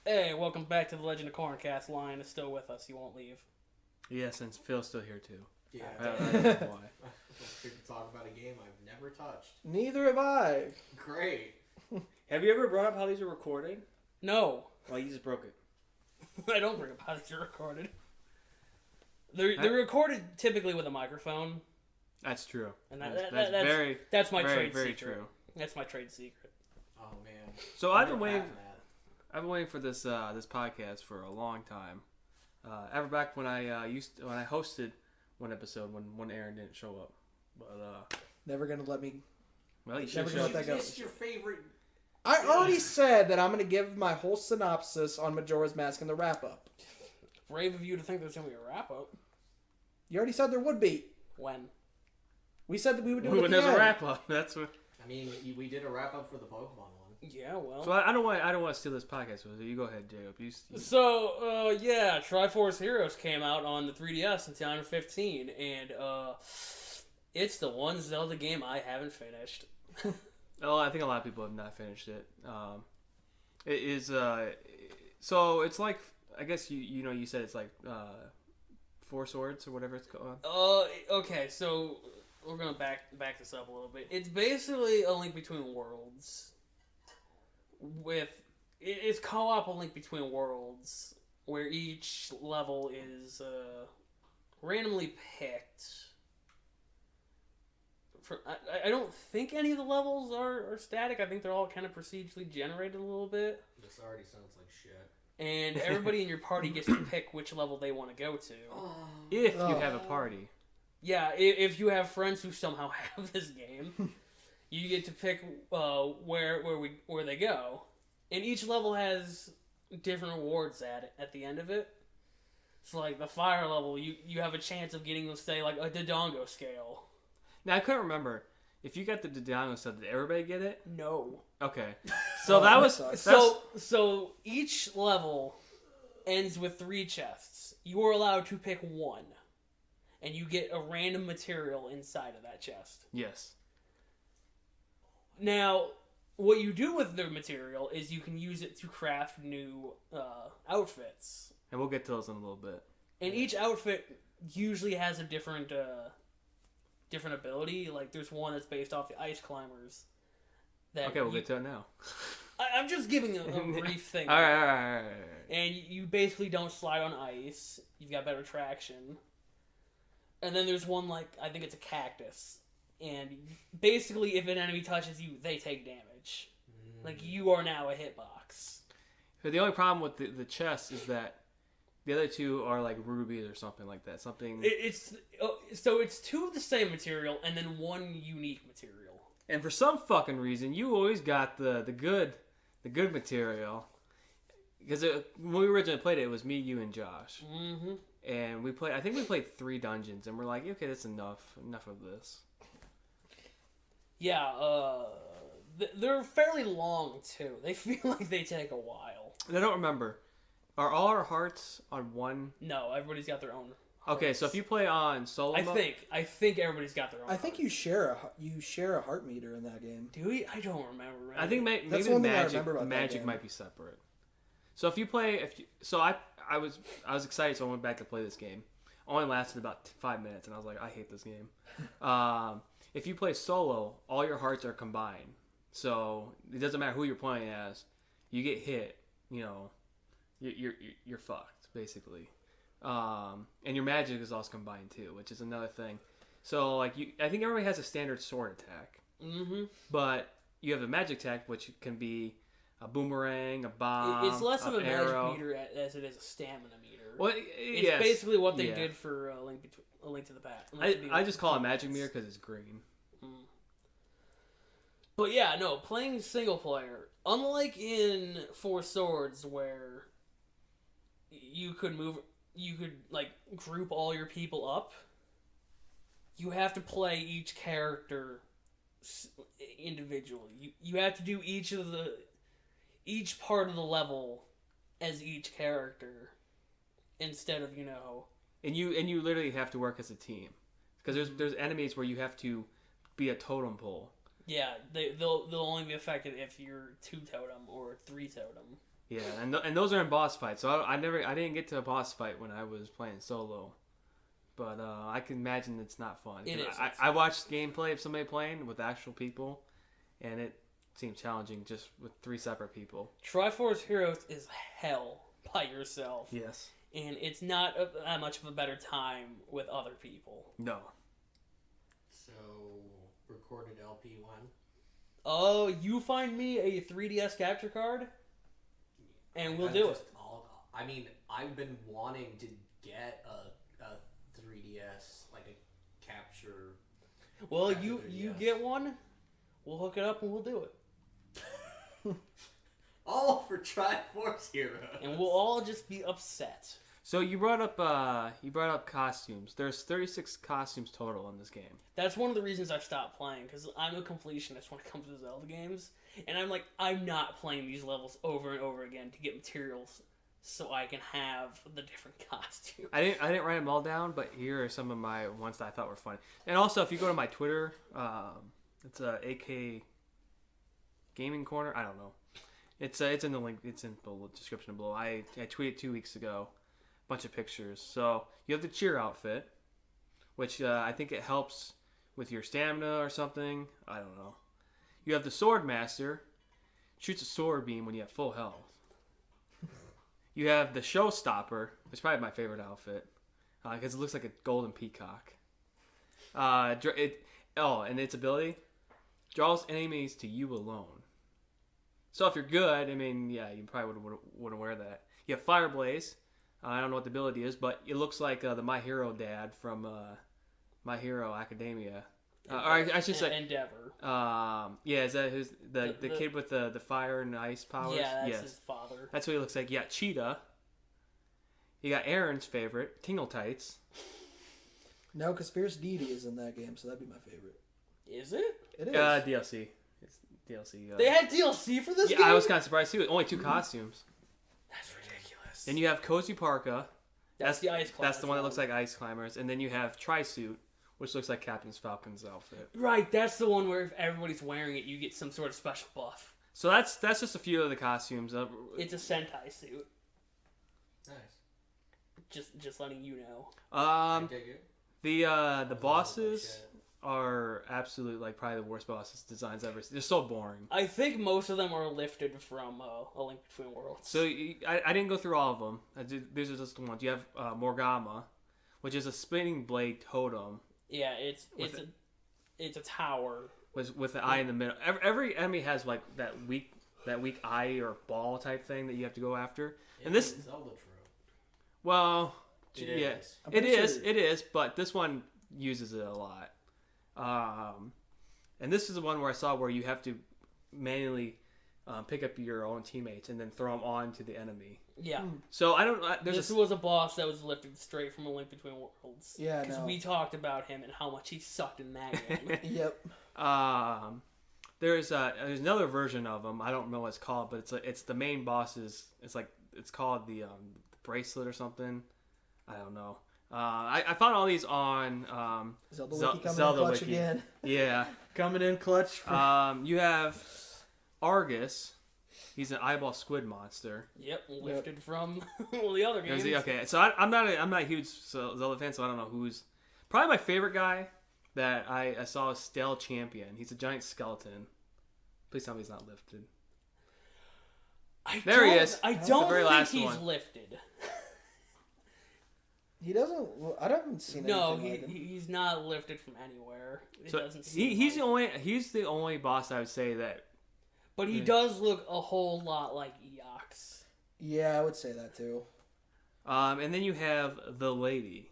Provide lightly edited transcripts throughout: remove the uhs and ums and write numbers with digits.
Hey, welcome back to the Legend of Corncast. Lion is still with us. He won't leave. Yeah, since Phil's still here too. Yeah. I don't know why. We can talk about a game I've never touched. Neither have I. Great. Have you ever brought up how these are recording? No. Well, you just broke it. I don't bring up how these are recorded. They're recorded typically with a microphone. That's true. And That's my very, trade very secret. true. That's my trade secret. Oh man. So I've been waiting. Half of that. I've been waiting for this this podcast for a long time. Ever back when I when I hosted one episode when Aaron didn't show up, but Never gonna let me. well, you Never should gonna show let that up. go. What's your favorite? I already said that I'm gonna give my whole synopsis on Majora's Mask in the wrap up. Brave of you to think there's going to be a wrap-up. You already said there would be. When? We said that we would do it. When at there's the a end. wrap up, that's what. I mean, we did a wrap up for the Pokemon one. Yeah, well. So I don't want to steal this podcast. So you go ahead, Jacob. You Yeah, Triforce Heroes came out on the 3DS in 2015, and it's the one Zelda game I haven't finished. Oh, I think a lot of people have not finished it. It is so it's like, I guess you said it's like Four Swords or whatever it's called. Okay, so we're gonna back this up a little bit. It's basically a Link Between Worlds. It's co-op a Link Between Worlds, where each level is randomly picked. I don't think any of the levels are static. I think they're all kind of procedurally generated a little bit. This already sounds like shit. And everybody in your party gets to pick which level they want to go to. If you have a party. Yeah, if you have friends who somehow have this game, you get to pick where they go, and each level has different rewards at the end of it. So like the fire level, you have a chance of getting, let's say, like a Dodongo scale. Now I couldn't remember if you got the Dodongo stuff. Did everybody get it? No. Okay, so that was So each level ends with 3 chests. You are allowed to pick one, and you get a random material inside of that chest. yes. Now, what you do with the material is you can use it to craft new outfits. And we'll get to those in a little bit. And each outfit usually has a different ability. Like, there's one that's based off the ice climbers. Okay, we'll get to it now. I'm just giving a brief thing. All right. And you basically don't slide on ice. You've got better traction. And then there's one, like, I think it's a cactus. And basically, if an enemy touches you, they take damage. Like, you are now a hitbox. But the only problem with the chest is that the other 2 are like rubies or something like that. So it's 2 of the same material and then 1 unique material. And for some fucking reason, you always got the good material. Because when we originally played it was me, you, and Josh. Mm-hmm. And I think we played 3 dungeons, and we're like, okay, that's enough of this. Yeah, they're fairly long, too. They feel like they take a while. I don't remember. Are all our hearts on one? No, everybody's got their own hearts. Okay, so if you play on solo mode... I think everybody's got their own I think hearts. you share a heart meter in that game. Do we? I don't remember. Man. I think maybe That's one thing I remember about that Magic game. might be separate. So if you play... I was excited, so I went back to play this game. Only lasted about 5 minutes, and I was like, I hate this game. If you play solo, all your hearts are combined. So it doesn't matter who you're playing as. You get hit, you're fucked, basically. And your magic is also combined too, which is another thing. So I think everybody has a standard sword attack. Mm-hmm. But you have a magic attack, which can be a boomerang, a bomb, It's less of a arrow. magic meter as it is a stamina meter. Well, It's basically what they did for A Link to the Past. I just call it magic meter because it's green. But yeah, no, playing single player, unlike in Four Swords where you could like group all your people up, you have to play each character individually. You have to do each part of the level as each character instead of And you literally have to work as a team because there's enemies where you have to be a totem pole. Yeah, they'll only be effective if you're 2 totem or 3 totem. Yeah, and those are in boss fights. So I didn't get to a boss fight when I was playing solo. But I can imagine it's not fun. It is. I watched gameplay of somebody playing with actual people, and it seemed challenging just with 3 separate people. Triforce Heroes is hell by yourself. Yes. And it's not that much of a better time with other people. No. So, recorded LP1. Oh, you find me a 3DS capture card, and we'll do it. I mean, I've been wanting to get a 3DS, like a capture. Well, capture you 3DS. get one, we'll hook it up and we'll do it. All for Triforce Heroes. And we'll all just be upset. So you brought up costumes. There's 36 costumes total in this game. That's one of the reasons I stopped playing, because I'm a completionist when it comes to Zelda games. And I'm like, I'm not playing these levels over and over again to get materials so I can have the different costumes. I didn't write them all down, but here are some of my ones that I thought were funny. And also, if you go to my Twitter, it's AK Gaming Corner. I don't know. It's in the link. It's in the description below. I tweeted 2 weeks ago, a bunch of pictures. So you have the cheer outfit, which I think it helps with your stamina or something. I don't know. You have the sword master, shoots a sword beam when you have full health. You have the showstopper, which is probably my favorite outfit, because it looks like a golden peacock. And its ability draws enemies to you alone. So if you're good, I mean, yeah, you probably wouldn't wear that. You have Fire Blaze. I don't know what the ability is, but it looks like the My Hero dad from My Hero Academia. Or I should say Endeavor. Yeah, is that the kid with the fire and ice powers? Yeah, that's his father. That's what he looks like. Yeah, Cheetah. You got Aaron's favorite, Tingle Tights. No, because Fierce Deity is in that game, so that'd be my favorite. Is it? It is. DLC. It's DLC. They had DLC for this yeah, game? I was kind of surprised too. Only 2 costumes. That's ridiculous. Then you have Cozy Parka. That's the Ice Climber. That's the one that looks like Ice Climbers. And then you have Tri-Suit, which looks like Captain Falcon's outfit. Right, that's the one where if everybody's wearing it, you get some sort of special buff. So that's just a few of the costumes. It's a Sentai suit. Nice. Just letting you know. I dig it. The bosses are absolute, like, probably the worst bosses designs ever. They're so boring. I think most of them are lifted from A Link Between Worlds. So I didn't go through all of them. These are just the ones. You have Morgama, which is a spinning blade totem. Yeah, it's a tower. With the eye in the middle. Every enemy has like that weak eye or ball type thing that you have to go after. Yeah, And this, Zelda trope. well, It yeah, is. it is, but this one uses it a lot. And this is the one where I saw where you have to manually pick up your own teammates and then throw them on to the enemy. Yeah. So I don't. This was a boss that was lifted straight from A Link Between Worlds. Yeah, Because we talked about him and how much he sucked in that game. Yep. There's another version of him. I don't know what it's called, but it's the main boss's. It's called the bracelet or something. I don't know. I found all these on Zelda Zel- Wiki coming Zelda in clutch Wiki. again. Yeah. Coming in clutch. You have Argus. He's an eyeball squid monster. Yep, lifted from all the other games. Okay, so I'm not a huge Zelda fan, so I don't know who's. Probably my favorite guy that I saw is Stale Champion. He's a giant skeleton. Please tell me he's not lifted. There he is. I That's don't the very think last he's one. lifted. He doesn't. I haven't seen No, anything like him. he's not lifted from anywhere. It So doesn't seem he's like. he's the only boss I would say that. But he does look a whole lot like Eox. Yeah, I would say that too. And then you have the lady.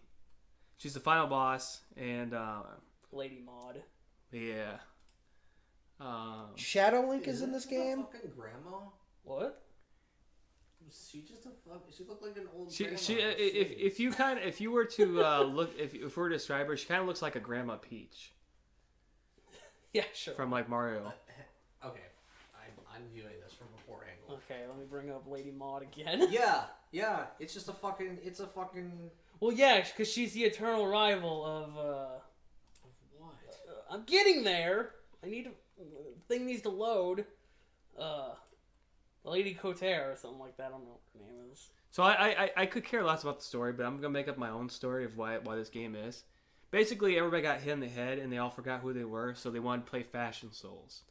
She's the final boss, and Lady Maud. yeah. Shadow Link is in Isn't this she game. A fucking grandma? What? She just she looked like an old She grandma. if you were to look if we were to describe her, she kind of looks like a Grandma Peach Yeah, sure. from like Mario. Okay, I'm viewing this from a poor angle. Okay, let me bring up Lady Maud again. Yeah, it's just a fucking, Well, yeah, because she's the eternal rival of. what? I'm getting there. I need to. Thing needs to load. Lady Coterre or something like that. I don't know what her name is. So I could care less about the story, but I'm gonna make up my own story of why this game is. Basically, everybody got hit in the head, and they all forgot who they were, so they wanted to play Fashion Souls.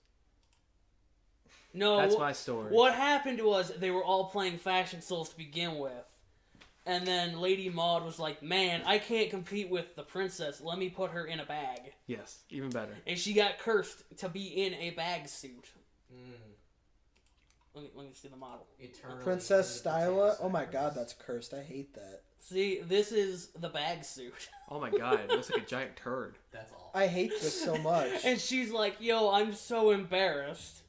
No, That's my story. What happened was they were all playing Fashion Souls to begin with. And then Lady Maud was like, man, I can't compete with the princess. Let me put her in a bag. Yes, even better. And she got cursed to be in a bag suit. Let me see the model. Princess Styla? Oh my god, that's cursed. I hate that. See, this is the bag suit. Oh my god, it looks like a giant turd. That's all. I hate this so much. And she's like, yo, I'm so embarrassed.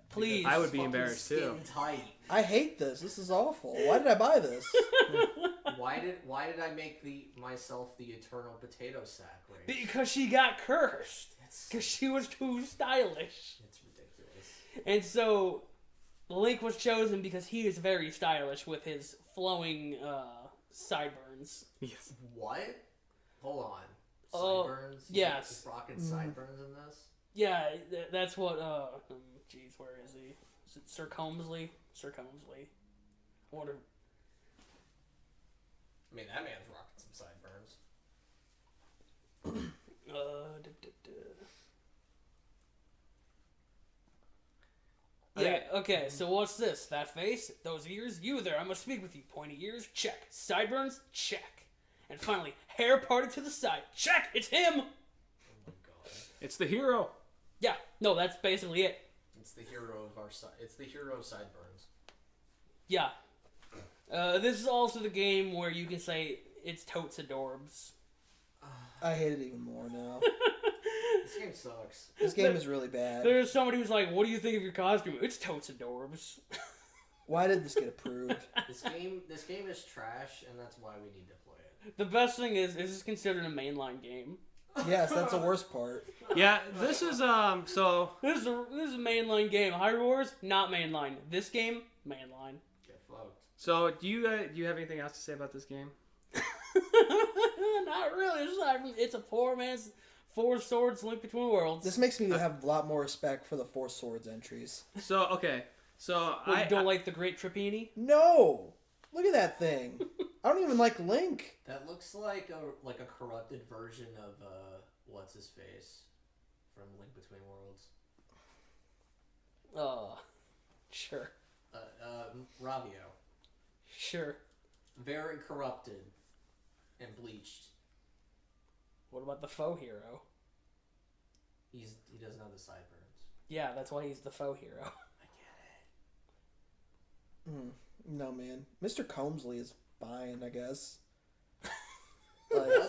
Please. I would be embarrassed too. Tight. I hate this. This is awful. Why did I buy this? Why did I make myself the eternal potato sack race? Because she got cursed. Because she was too stylish. It's ridiculous. And so Link was chosen because he is very stylish with his flowing sideburns. Yes. What? Hold on. Sideburns? Yes. He's rocking sideburns in this? Yeah, that's what, jeez, where is he? Is it Sir Combsley? Sir Combsley. I wonder. I mean, that man's rocking some sideburns. Yeah, okay, so what's this? That face? Those ears? You there, I must speak with you. Pointy ears? Check. Sideburns? Check. And finally, hair parted to the side. Check! It's him! Oh my god. It's the hero. Yeah, no, that's basically it. It's the hero of our side. It's the hero of sideburns. Yeah. This is also the game where you can say it's totes adorbs. I hate it even more now. This game sucks. This game is really bad. There's somebody who's like, what do you think of your costume? It's totes adorbs. Why did this get approved? This game is trash, and that's why we need to play it. The best thing is this is considered a mainline game. Yes, that's the worst part. Yeah, this is so This is a mainline game. Hyrule Wars, not mainline. This game, mainline. Get fucked. so do you have anything else to say about this game? Not really. It's a poor man's Four Swords Link Between Worlds. This makes me have a lot more respect for the Four Swords entries. So okay. So What, you don't like the Great Trapini? No! Look at that thing. I don't even like Link. That looks like a corrupted version of what's his face from Link Between Worlds. Sure. Ravio. Sure. Very corrupted and bleached. What about the faux hero? He doesn't have the sideburns. Yeah, that's why he's the faux hero. I get it. No, man. Mr. Combsley is fine, I guess.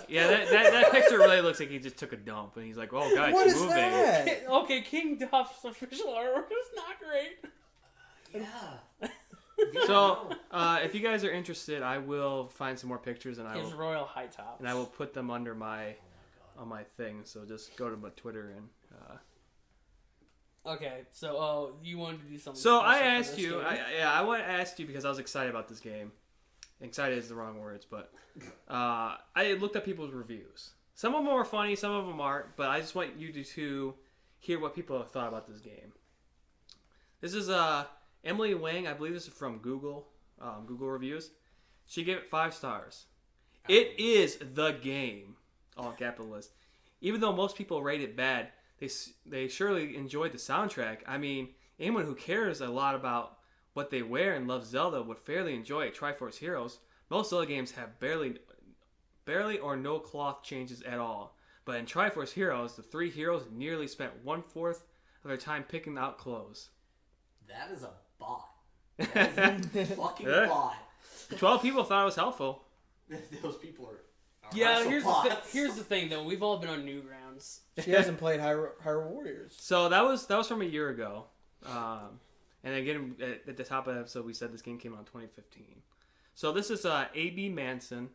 Yeah, that picture really looks like he just took a dump, and he's like, "Oh, guys, What it's is moving." that? Okay, King Duff's official artwork is not great. Yeah. So, if you guys are interested, I will find some more pictures, and His Royal High Tops. I will put them under on my thing. So just go to my Twitter and. Okay, so you wanted to do something. So special I for asked this you. game. I want to ask you because I was excited about this game. Excited is the wrong words, but I looked at people's reviews. Some of them are funny, some of them aren't. But I just want you to hear what people have thought about this game. This is Emily Wang. I believe this is from Google reviews. She gave it 5 stars. It is the game, all capitalist. Even though most people rate it bad, they surely enjoyed the soundtrack. I mean, anyone who cares a lot about what they wear and loves Zelda would fairly enjoy Triforce Heroes. Most Zelda games have barely or no cloth changes at all. But in Triforce Heroes, the 3 heroes nearly spent 1/4 of their time picking out clothes. That is a bot. That is a fucking bot. 12 people thought it was helpful. Those people are Yeah, bots. here's the thing though. We've all been on Newgrounds. She hasn't played Hyrule Warriors. So that was from a year ago. And again, at the top of the episode, we said this game came out in 2015. So this is A.B. Manson.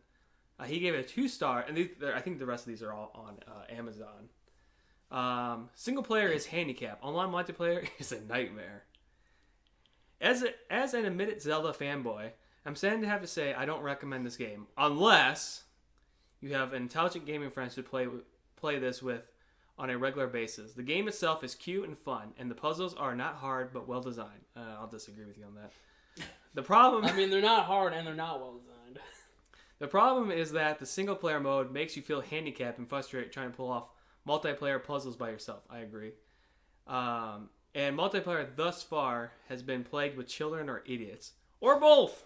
He gave it a 2-star, and I think the rest of these are all on Amazon. Single player is handicap. Online multiplayer is a nightmare. As an admitted Zelda fanboy, I'm saddened to have to say I don't recommend this game unless you have intelligent gaming friends to play this with on a regular basis. The game itself is cute and fun, and the puzzles are not hard but well designed. I'll disagree with you on that. The problem... I mean, they're not hard and they're not well designed. The problem is that the single-player mode makes you feel handicapped and frustrated trying to pull off multiplayer puzzles by yourself. I agree. And multiplayer thus far has been plagued with children or idiots, or both,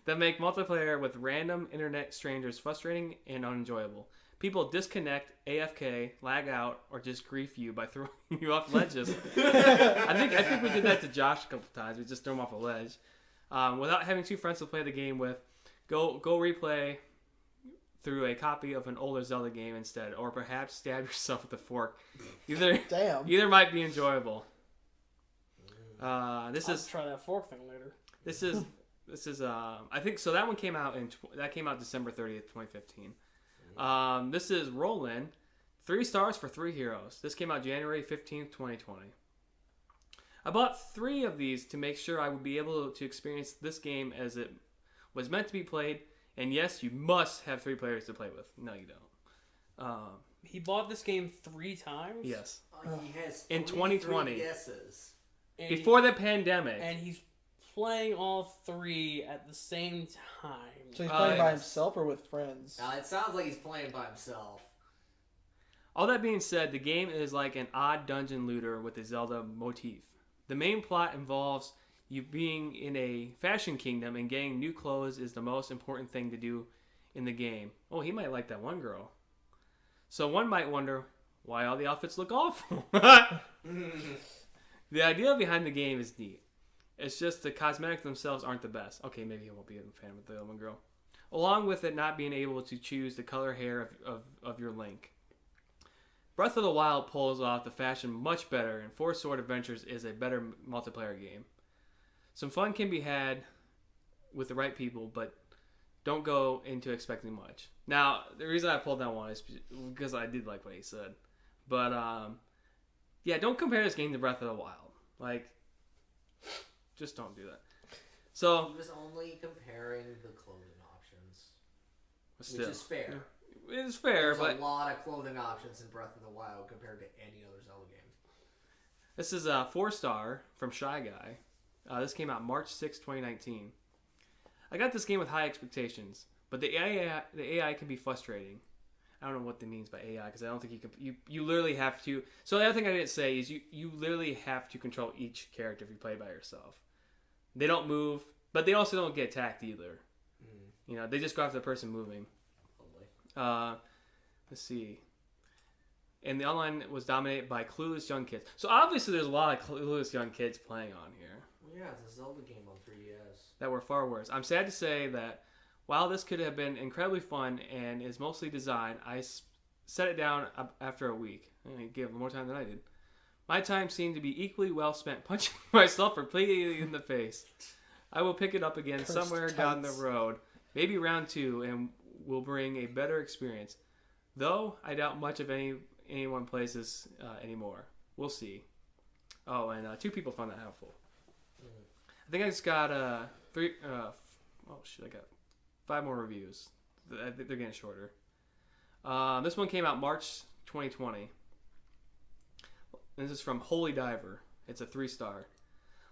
that make multiplayer with random internet strangers frustrating and unenjoyable. People disconnect, AFK, lag out, or just grief you by throwing you off ledges. I think we did that to Josh a couple times. We just threw him off a ledge. Without having two friends to play the game with, go replay through a copy of an older Zelda game instead, or perhaps stab yourself with a fork. Either might be enjoyable. I'll try that fork thing later. This is I think so. That one came out December 30th, 2015. This is Roland, 3 stars for 3 heroes. This came out January 15th, 2020. I bought 3 of these to make sure I would be able to experience this game as it was meant to be played. And yes, you must have 3 players to play with. No, you don't. He bought this game 3 times? Yes. He has in 2020. Yeses. Before the pandemic. And he's playing all 3 at the same time. So he's playing by himself or with friends? It sounds like he's playing by himself. All that being said, the game is like an odd dungeon looter with a Zelda motif. The main plot involves you being in a fashion kingdom, and getting new clothes is the most important thing to do in the game. Oh, he might like that one girl. So one might wonder why all the outfits look awful. The idea behind the game is neat. It's just the cosmetics themselves aren't the best. Okay, maybe he won't be a fan with the one girl. Along with it not being able to choose the color hair of your Link. Breath of the Wild pulls off the fashion much better, and Four Sword Adventures is a better multiplayer game. Some fun can be had with the right people, but don't go into expecting much. Now, the reason I pulled that one is because I did like what he said. But, yeah, don't compare this game to Breath of the Wild. Like, just don't do that. So he was only comparing the clothing options, still, which is fair. It is fair, There's a lot of clothing options in Breath of the Wild compared to any other Zelda game. This is a 4-star from Shy Guy. This came out March 6, 2019. I got this game with high expectations, but the AI can be frustrating. I don't know what that means by AI, because I don't think you literally have to. So the other thing I didn't say is you literally have to control each character if you play by yourself. They don't move, but they also don't get attacked either. You know, they just go after the person moving. Let's see. And the online was dominated by clueless young kids. So obviously there's a lot of clueless young kids playing on here. Well, yeah, it's a Zelda game on 3DS. That were far worse. I'm sad to say that while this could have been incredibly fun and is mostly designed, I set it down after a week. I gave it more time than I did. My time seemed to be equally well spent punching myself repeatedly in the face. I will pick it up again somewhere down the road, maybe round 2, and will bring a better experience. Though I doubt much of anyone plays this anymore. We'll see. Oh, and 2 people found that helpful. I think I just got 3. I got 5 more reviews. I think they're getting shorter. This one came out March 2020. This is from Holy Diver. It's a 3-star.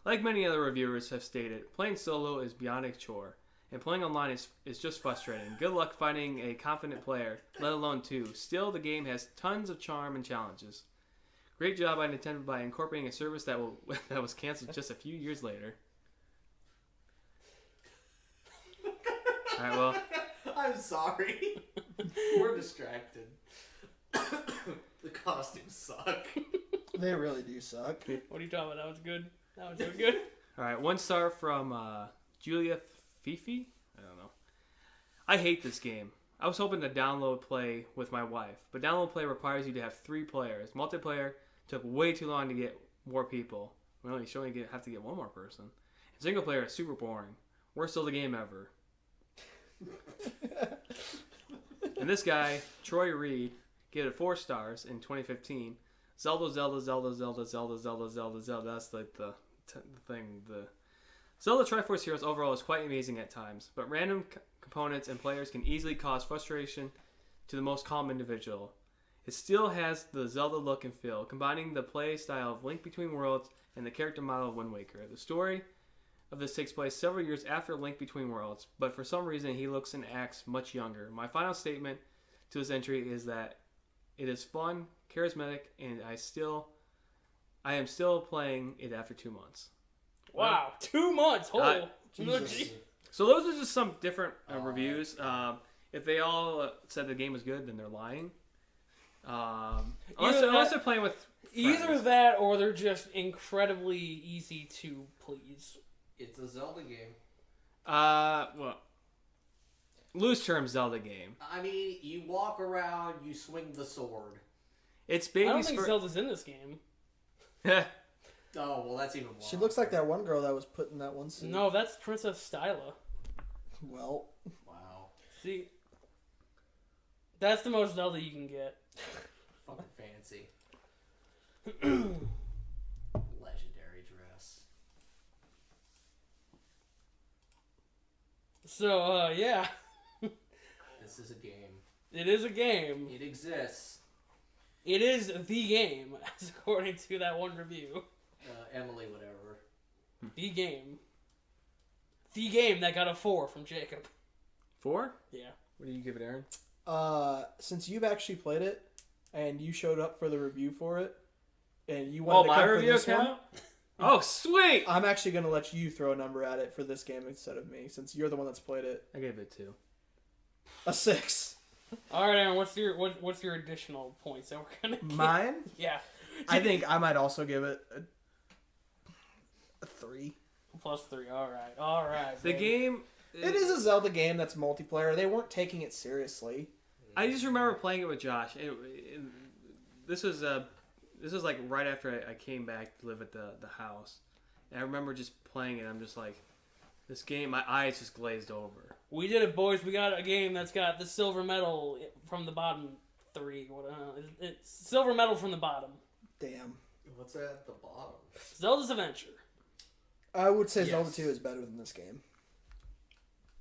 Like many other reviewers have stated, playing solo is beyond a chore, and playing online is just frustrating. Good luck finding a confident player, let alone 2. Still, the game has tons of charm and challenges. Great job by Nintendo by incorporating a service that was canceled just a few years later. Alright, well. I'm sorry. We're distracted. The costumes suck. They really do suck. What are you talking about? That was good. That was so good. Alright, 1 star from Julia Fifi? I don't know. I hate this game. I was hoping to download play with my wife, but download play requires you to have 3 players. Multiplayer took way too long to get more people. Well, you only have to get 1 more person. And single player is super boring. Worst Zelda game ever. And this guy, Troy Reed, gave it 4 stars in 2015. Zelda. That's like the thing. The Zelda Triforce Heroes overall is quite amazing at times, but random components and players can easily cause frustration to the most calm individual. It still has the Zelda look and feel, combining the play style of Link Between Worlds and the character model of Wind Waker. The story of this takes place several years after Link Between Worlds, but for some reason he looks and acts much younger. My final statement to this entry is that it is fun, charismatic, and I am still playing it after 2 months. Wow, 2 months. Oh, Jesus. So those are just some different reviews. If they all said the game was good, then they're lying. Unless they're playing with friends. Either that or they're just incredibly easy to please. It's a Zelda game. Well, loose term Zelda game. I mean, you walk around, you swing the sword. It's I don't babies think for. Zelda's in this game. Oh, well, that's even more. She looks like that one girl that was put in that one scene. No, that's Princess Styla. Well, Wow. See, that's the most Zelda you can get. Fucking fancy. Legendary dress. So, yeah. This is a game. It is a game. It exists. It is the game, as according to that one review. Emily, whatever. The game. The game that got a 4 from Jacob. 4? Yeah. What do you give it, Aaron? since you've actually played it and you showed up for the review for it, and you wanted to my come for review this account? one, Oh, sweet! I'm actually going to let you throw a number at it for this game instead of me, since you're the one that's played it. I gave it 2. A 6. All right, Aaron. What's your additional points that we're gonna get? Mine? Yeah. I think I might also give it a 3. +3. All right. The baby. game... It is a Zelda game that's multiplayer. They weren't taking it seriously. I just remember playing it with Josh. This was like right after I came back to live at the house. And I remember just playing it. I'm just like, this game, my eyes just glazed over. We did it, boys. We got a game that's got the silver medal from the bottom 3. It's silver medal from the bottom. Damn. What's that at the bottom? Zelda's Adventure. I would say Yes. Zelda 2 is better than this game.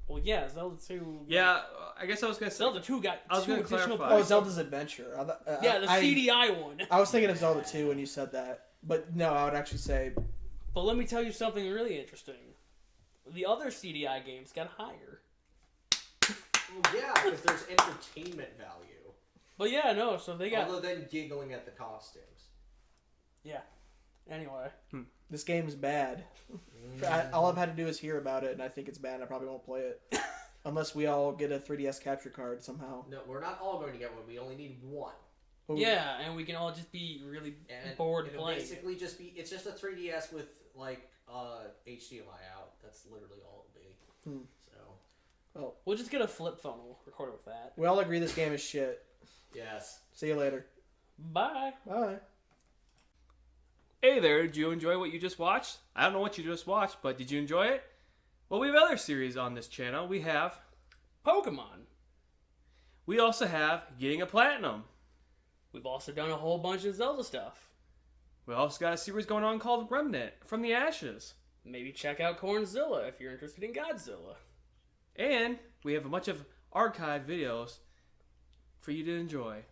Well, yeah, Zelda 2. Yeah, I guess I was going to say... Zelda 2 got I was 2 gonna additional clarify. Oh, points. Zelda's Adventure. Yeah, the CDI one. I was thinking of Zelda 2 when you said that. But no, I would actually say... But let me tell you something really interesting. The other CDI games got higher. Well, yeah, because there's entertainment value. But yeah, no, so they got... Other than giggling at the costumes. Yeah. Anyway. This game's bad. All I've had to do is hear about it, and I think it's bad, and I probably won't play it. Unless we all get a 3DS capture card somehow. No, we're not all going to get one. We only need one. Ooh. Yeah, and we can all just be really And bored it'll playing. basically just be, it's just a 3DS with, like, HDMI out. That's literally all it'll be. So, We'll just get a flip phone. We'll record it with that. We all agree this game is shit. yes. See you later. Bye. Bye. Hey there, did you enjoy what you just watched? I don't know what you just watched, but did you enjoy it? Well, we have other series on this channel. We have... Pokemon. We also have Getting a Platinum. We've also done a whole bunch of Zelda stuff. We also got a series going on called Remnant from the Ashes. Maybe check out Cornzilla if you're interested in Godzilla. And we have a bunch of archived videos for you to enjoy.